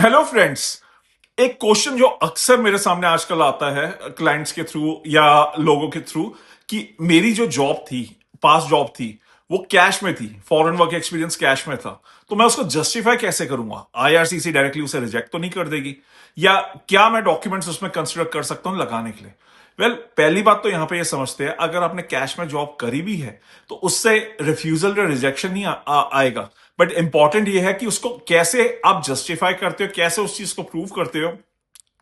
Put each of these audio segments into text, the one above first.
Hello friends. एक question जो अक्सर मेरे सामने आजकल आता है क्लाइंट्स के थ्रू या लोगों के थ्रू कि मेरी जो जॉब थी, पास जॉब थी, वो कैश में थी, फॉरेन वर्क एक्सपीरियंस कैश में था, तो मैं उसको जस्टिफाई कैसे करूंगा? आईआरसीसी डायरेक्टली उसे रिजेक्ट तो नहीं कर देगी? या क्या मैं डॉक्यूमेंट्स उसमें कंसिडर कर सकता हूं लगाने के लिए? पहली बात तो यहां पे ये समझते हैं, अगर आपने कैश में जॉब करी भी है तो उससे रिफ्यूजल या रिजेक्शन नहीं आएगा। बट इंपॉर्टेंट ये है कि उसको कैसे आप जस्टिफाई करते हो, कैसे उस चीज को प्रूव करते हो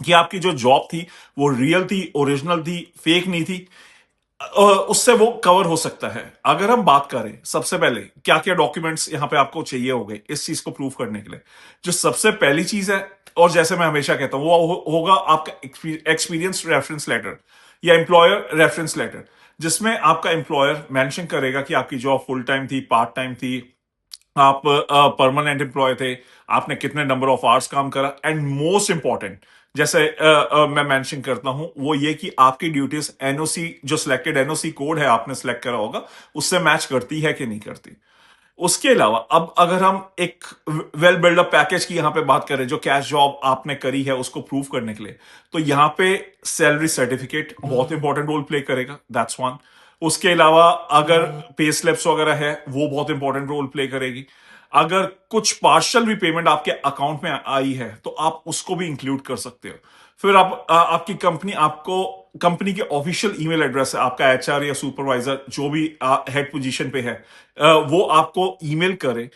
कि आपकी जो जॉब थी वो रियल थी, ओरिजिनल थी, फेक नहीं थी। उससे वो कवर हो सकता है। अगर हम बात करें सबसे पहले क्या क्या डॉक्यूमेंट्स यहां पे आपको चाहिए होंगे इस चीज को प्रूव करने के लिए, जो सबसे पहली चीज है, और जैसे मैं हमेशा कहता हूं, वो होगा आपका एक्सपीरियंस रेफरेंस लेटर या एम्प्लॉयर रेफरेंस लेटर, जिसमें आपका एम्प्लॉयर मेंशन करेगा कि आपकी जॉब फुल टाइम थी, पार्ट टाइम थी, आप परमानेंट एम्प्लॉय थे, आपने कितने नंबर ऑफ आवर्स काम करा, एंड मोस्ट इंपॉर्टेंट जैसे मैं मेंशन करता हूं वो ये कि आपकी ड्यूटीज एनओसी, जो सिलेक्टेड एनओसी कोड है आपने सिलेक्ट करा होगा, उससे मैच करती है कि नहीं करती। उसके अलावा अब अगर हम एक वेल बिल्डअप पैकेज की यहां पे बात करें, जो कैश जॉब आपने करी है उसको प्रूव करने के लिए, तो यहां पे सैलरी सर्टिफिकेट बहुत इंपॉर्टेंट रोल प्ले करेगा, दैट्स वन। उसके अलावा अगर पे स्लिप्स वगैरह है वो बहुत इंपॉर्टेंट रोल प्ले करेगी। अगर कुछ पार्शियल भी पेमेंट आपके अकाउंट में आई है तो आप उसको भी इंक्लूड कर सकते हो। फिर आपकी कंपनी आपको, कंपनी के ऑफिशियल ईमेल एड्रेस है, आपका एचआर या सुपरवाइजर जो भी हेड पोजीशन पे है, वो आपको ईमेल करे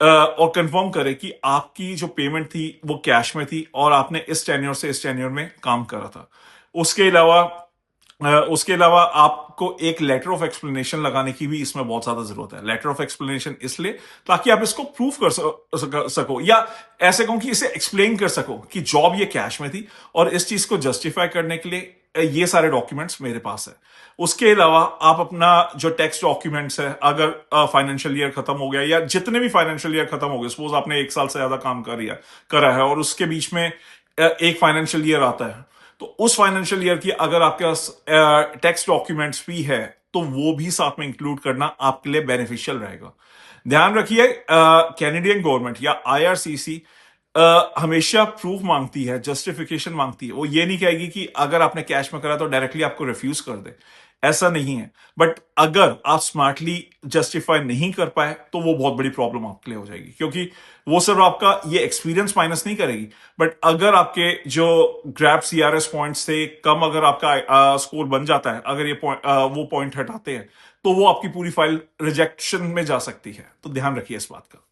और कंफर्म करे कि आपकी जो पेमेंट थी वो कैश में थी और आपने इस टेन्योर से इस टेन्योर में काम करा था। उसके अलावा उसके अलावा आपको एक लेटर ऑफ एक्सप्लेनेशन लगाने की भी इसमें बहुत ज्यादा जरूरत है। लेटर ऑफ एक्सप्लेनेशन इसलिए ताकि आप इसको प्रूव कर सको, या ऐसे कहूं कि इसे एक्सप्लेन कर सको कि जॉब ये कैश में थी और इस चीज को जस्टिफाई करने के लिए ये सारे डॉक्यूमेंट्स मेरे पास है। उसके अलावा आप अपना जो टैक्स डॉक्यूमेंट्स है, अगर फाइनेंशियल ईयर खत्म हो गया या जितने भी फाइनेंशियल ईयर खत्म हो गए, सपोज आपने एक साल से ज्यादा काम करा है और उसके बीच में एक फाइनेंशियल ईयर आता है, तो उस फाइनेंशियल ईयर की अगर आपके पास टैक्स डॉक्यूमेंट्स भी है तो वो भी साथ में इंक्लूड करना आपके लिए बेनिफिशियल रहेगा। ध्यान रखिए, कैनेडियन गवर्नमेंट या आईआरसीसी हमेशा प्रूफ मांगती है, जस्टिफिकेशन मांगती है। वो ये नहीं कहेगी कि अगर आपने कैश में करा तो डायरेक्टली आपको रिफ्यूज कर दे, ऐसा नहीं है। बट अगर आप स्मार्टली जस्टिफाई नहीं कर पाए तो वो बहुत बड़ी प्रॉब्लम आपके लिए हो जाएगी, क्योंकि वो सिर्फ आपका ये एक्सपीरियंस माइनस नहीं करेगी, बट अगर आपके जो ग्रैप सीआरएस पॉइंट से कम अगर आपका स्कोर बन जाता है, अगर वो पॉइंट हटाते हैं, तो वो आपकी पूरी फाइल रिजेक्शन में जा सकती है। तो ध्यान रखिए इस बात का।